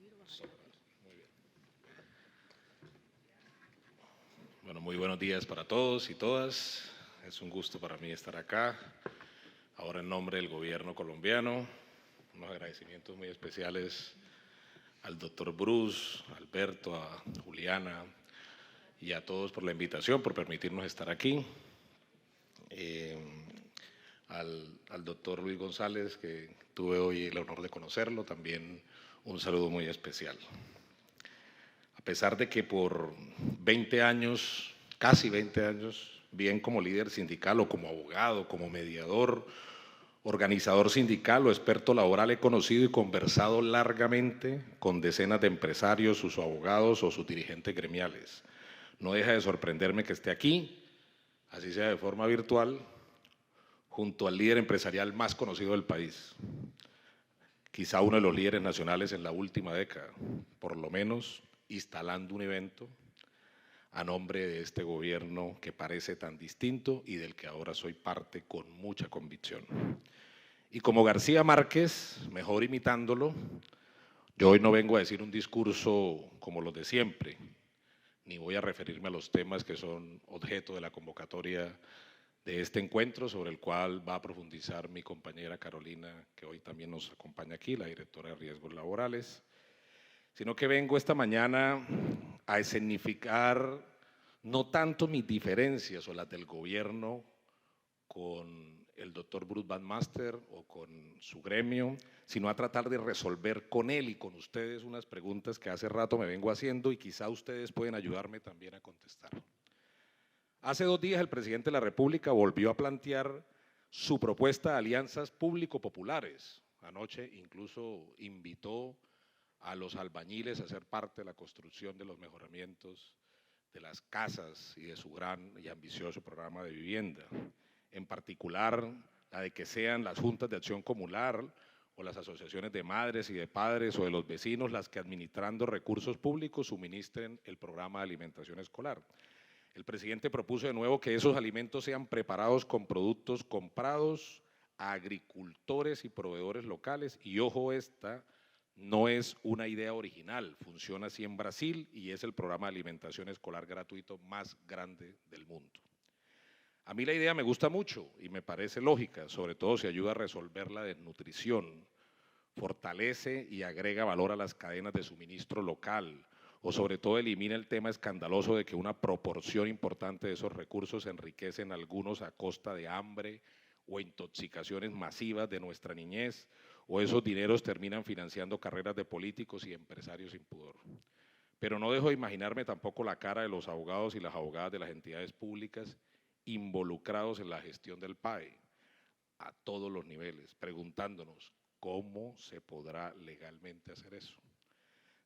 Muy bien. Bueno, muy buenos días para todos y todas. Es un gusto para mí estar acá. Ahora en nombre del gobierno colombiano, unos agradecimientos muy especiales al doctor Bruce, a Alberto, a Juliana y a todos por la invitación, por permitirnos estar aquí. Eh, al doctor Luis González, que tuve hoy el honor de conocerlo, también un saludo muy especial. A pesar de que por 20 años, casi 20 años, bien como líder sindical o como abogado, como mediador, organizador sindical o experto laboral, he conocido y conversado largamente con decenas de empresarios, sus abogados o sus dirigentes gremiales. No deja de sorprenderme que esté aquí, así sea de forma virtual, junto al líder empresarial más conocido del país, quizá uno de los líderes nacionales en la última década, por lo menos instalando un evento a nombre de este gobierno que parece tan distinto y del que ahora soy parte con mucha convicción. Y como García Márquez, mejor imitándolo, yo hoy no vengo a decir un discurso como los de siempre, ni voy a referirme a los temas que son objeto de la convocatoria de este encuentro, sobre el cual va a profundizar mi compañera Carolina, que hoy también nos acompaña aquí, la directora de Riesgos Laborales, sino que vengo esta mañana a escenificar no tanto mis diferencias o las del gobierno con el doctor Bruce Van Master o con su gremio, sino a tratar de resolver con él y con ustedes unas preguntas que hace rato me vengo haciendo y quizá ustedes pueden ayudarme también a contestar. Hace 2 días el presidente de la República volvió a plantear su propuesta de alianzas público-populares. Anoche incluso invitó a los albañiles a ser parte de la construcción de los mejoramientos de las casas y de su gran y ambicioso programa de vivienda. En particular, la de que sean las juntas de acción comunal o las asociaciones de madres y de padres o de los vecinos las que administrando recursos públicos suministren el programa de alimentación escolar. El presidente propuso de nuevo que esos alimentos sean preparados con productos comprados a agricultores y proveedores locales. Y ojo, esta no es una idea original, funciona así en Brasil y es el programa de alimentación escolar gratuito más grande del mundo. A mí la idea me gusta mucho y me parece lógica, sobre todo si ayuda a resolver la desnutrición, fortalece y agrega valor a las cadenas de suministro local, o sobre todo elimina el tema escandaloso de que una proporción importante de esos recursos enriquecen a algunos a costa de hambre o intoxicaciones masivas de nuestra niñez, o esos dineros terminan financiando carreras de políticos y empresarios sin pudor. Pero no dejo de imaginarme tampoco la cara de los abogados y las abogadas de las entidades públicas involucrados en la gestión del PAE a todos los niveles, preguntándonos cómo se podrá legalmente hacer eso.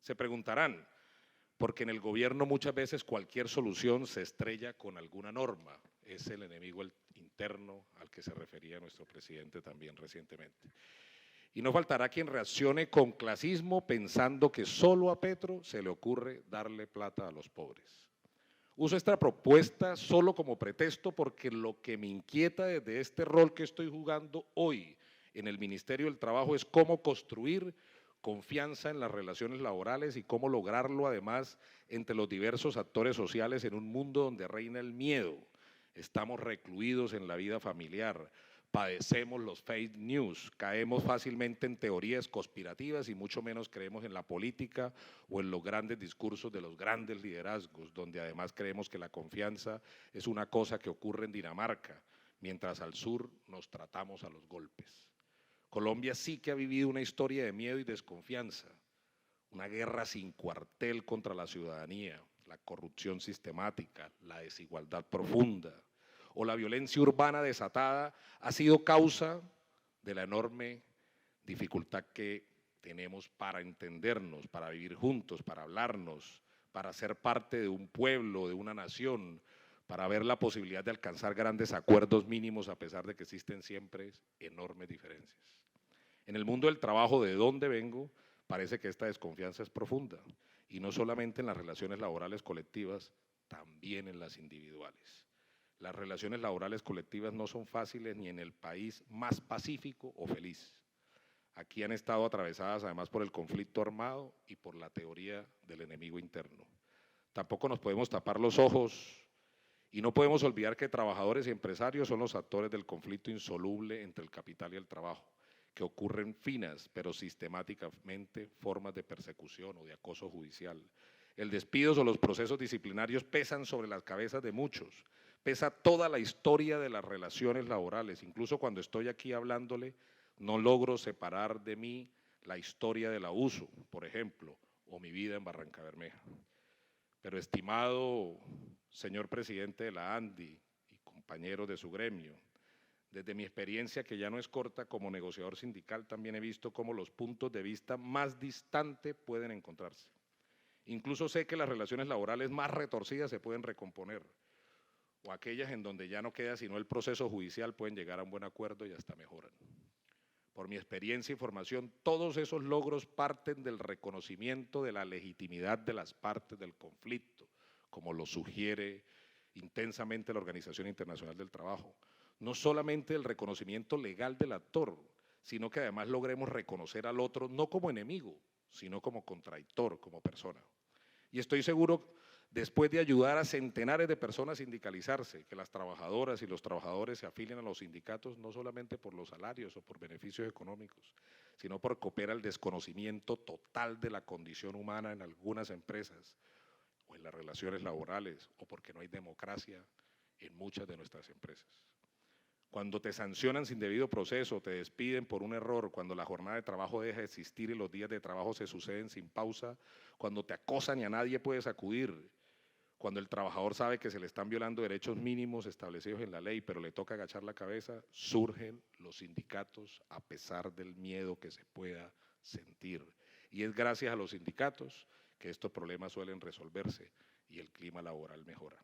Se preguntarán, porque en el gobierno muchas veces cualquier solución se estrella con alguna norma. Es el enemigo interno al que se refería nuestro presidente también recientemente. Y no faltará quien reaccione con clasismo pensando que solo a Petro se le ocurre darle plata a los pobres. Uso esta propuesta solo como pretexto porque lo que me inquieta desde este rol que estoy jugando hoy en el Ministerio del Trabajo es cómo construir confianza en las relaciones laborales y cómo lograrlo además entre los diversos actores sociales en un mundo donde reina el miedo. Estamos recluidos en la vida familiar, padecemos los fake news, caemos fácilmente en teorías conspirativas y mucho menos creemos en la política o en los grandes discursos de los grandes liderazgos, donde además creemos que la confianza es una cosa que ocurre en Dinamarca, mientras al sur nos tratamos a los golpes. Colombia sí que ha vivido una historia de miedo y desconfianza, una guerra sin cuartel contra la ciudadanía, la corrupción sistemática, la desigualdad profunda o la violencia urbana desatada ha sido causa de la enorme dificultad que tenemos para entendernos, para vivir juntos, para hablarnos, para ser parte de un pueblo, de una nación, para ver la posibilidad de alcanzar grandes acuerdos mínimos a pesar de que existen siempre enormes diferencias. En el mundo del trabajo de donde vengo, parece que esta desconfianza es profunda, y no solamente en las relaciones laborales colectivas, también en las individuales. Las relaciones laborales colectivas no son fáciles ni en el país más pacífico o feliz. aquí han estado atravesadas además por el conflicto armado y por la teoría del enemigo interno. Tampoco nos podemos tapar los ojos y no podemos olvidar que trabajadores y empresarios son los actores del conflicto insoluble entre el capital y el trabajo, que ocurren finas pero sistemáticamente formas de persecución o de acoso judicial. El despido o los procesos disciplinarios pesan sobre las cabezas de muchos, pesa toda la historia de las relaciones laborales. Incluso cuando estoy aquí hablándole, no logro separar de mí la historia del abuso, por ejemplo, o mi vida en Barranca Bermeja. Pero estimado señor presidente de la ANDI y compañeros de su gremio, desde mi experiencia, que ya no es corta como negociador sindical, también he visto cómo los puntos de vista más distantes pueden encontrarse. Incluso sé que las relaciones laborales más retorcidas se pueden recomponer, o aquellas en donde ya no queda sino el proceso judicial pueden llegar a un buen acuerdo y hasta mejoran. Por mi experiencia y formación, todos esos logros parten del reconocimiento de la legitimidad de las partes del conflicto, como lo sugiere intensamente la Organización Internacional del Trabajo. No solamente el reconocimiento legal del actor, sino que además logremos reconocer al otro no como enemigo, sino como contradictor, como persona. Y estoy seguro, después de ayudar a centenares de personas a sindicalizarse, que las trabajadoras y los trabajadores se afilien a los sindicatos no solamente por los salarios o por beneficios económicos, sino por cooperar al desconocimiento total de la condición humana en algunas empresas o en las relaciones laborales, o porque no hay democracia en muchas de nuestras empresas. Cuando te sancionan sin debido proceso, te despiden por un error, cuando la jornada de trabajo deja de existir y los días de trabajo se suceden sin pausa, cuando te acosan y a nadie puedes acudir, cuando el trabajador sabe que se le están violando derechos mínimos establecidos en la ley, pero le toca agachar la cabeza, surgen los sindicatos a pesar del miedo que se pueda sentir. Y es gracias a los sindicatos que estos problemas suelen resolverse y el clima laboral mejora.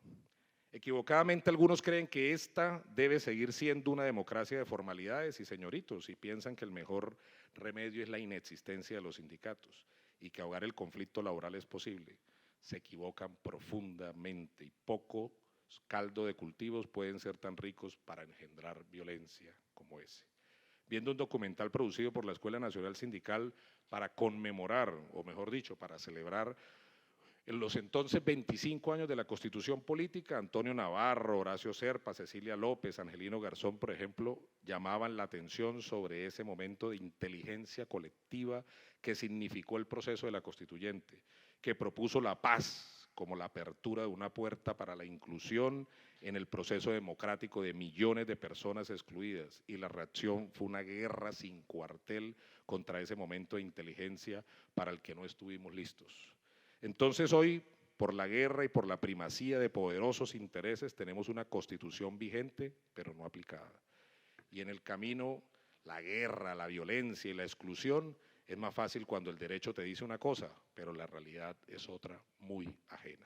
Equivocadamente algunos creen que esta debe seguir siendo una democracia de formalidades y señoritos y piensan que el mejor remedio es la inexistencia de los sindicatos y que ahogar el conflicto laboral es posible. Se equivocan profundamente y poco caldo de cultivos pueden ser tan ricos para engendrar violencia como ese. Viendo un documental producido por la Escuela Nacional Sindical para conmemorar, o mejor dicho, para celebrar en los entonces 25 años de la Constitución Política, Antonio Navarro, Horacio Serpa, Cecilia López, Angelino Garzón, por ejemplo, llamaban la atención sobre ese momento de inteligencia colectiva que significó el proceso de la Constituyente, que propuso la paz como la apertura de una puerta para la inclusión en el proceso democrático de millones de personas excluidas, y la reacción fue una guerra sin cuartel contra ese momento de inteligencia para el que no estuvimos listos. Entonces hoy, por la guerra y por la primacía de poderosos intereses, tenemos una Constitución vigente, pero no aplicada. Y en el camino, la guerra, la violencia y la exclusión es más fácil cuando el derecho te dice una cosa, pero la realidad es otra muy ajena.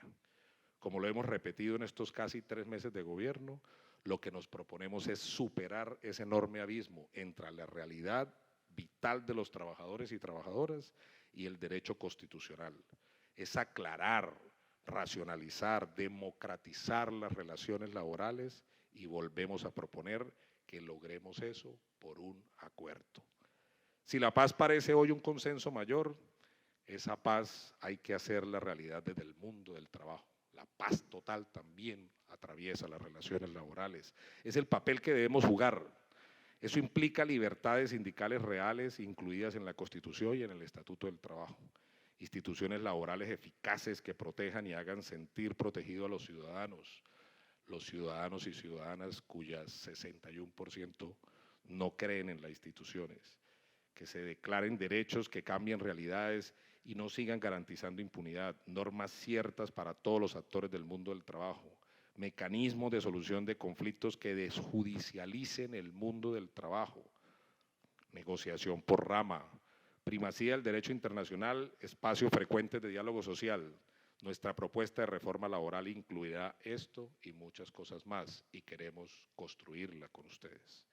Como lo hemos repetido en estos casi 3 meses de gobierno, lo que nos proponemos es superar ese enorme abismo entre la realidad vital de los trabajadores y trabajadoras y el derecho constitucional. Es aclarar, racionalizar, democratizar las relaciones laborales y volvemos a proponer que logremos eso por un acuerdo. Si la paz parece hoy un consenso mayor, esa paz hay que hacerla realidad desde el mundo del trabajo. La paz total también atraviesa las relaciones laborales. Es el papel que debemos jugar. Eso implica libertades sindicales reales incluidas en la Constitución y en el Estatuto del Trabajo. Instituciones laborales eficaces que protejan y hagan sentir protegidos a los ciudadanos y ciudadanas cuyas 61% no creen en las instituciones, que se declaren derechos que cambien realidades y no sigan garantizando impunidad, normas ciertas para todos los actores del mundo del trabajo, mecanismos de solución de conflictos que desjudicialicen el mundo del trabajo, negociación por rama, primacía del derecho internacional, espacios frecuentes de diálogo social. Nuestra propuesta de reforma laboral incluirá esto y muchas cosas más, y queremos construirla con ustedes.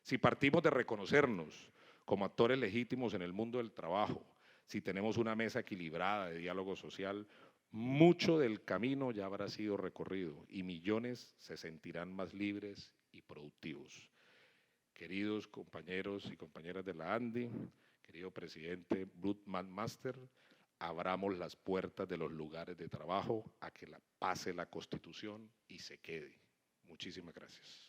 Si partimos de reconocernos como actores legítimos en el mundo del trabajo, si tenemos una mesa equilibrada de diálogo social, mucho del camino ya habrá sido recorrido y millones se sentirán más libres y productivos. Queridos compañeros y compañeras de la ANDI, querido presidente Brut Master, abramos las puertas de los lugares de trabajo a que pase la Constitución y se quede. Muchísimas gracias.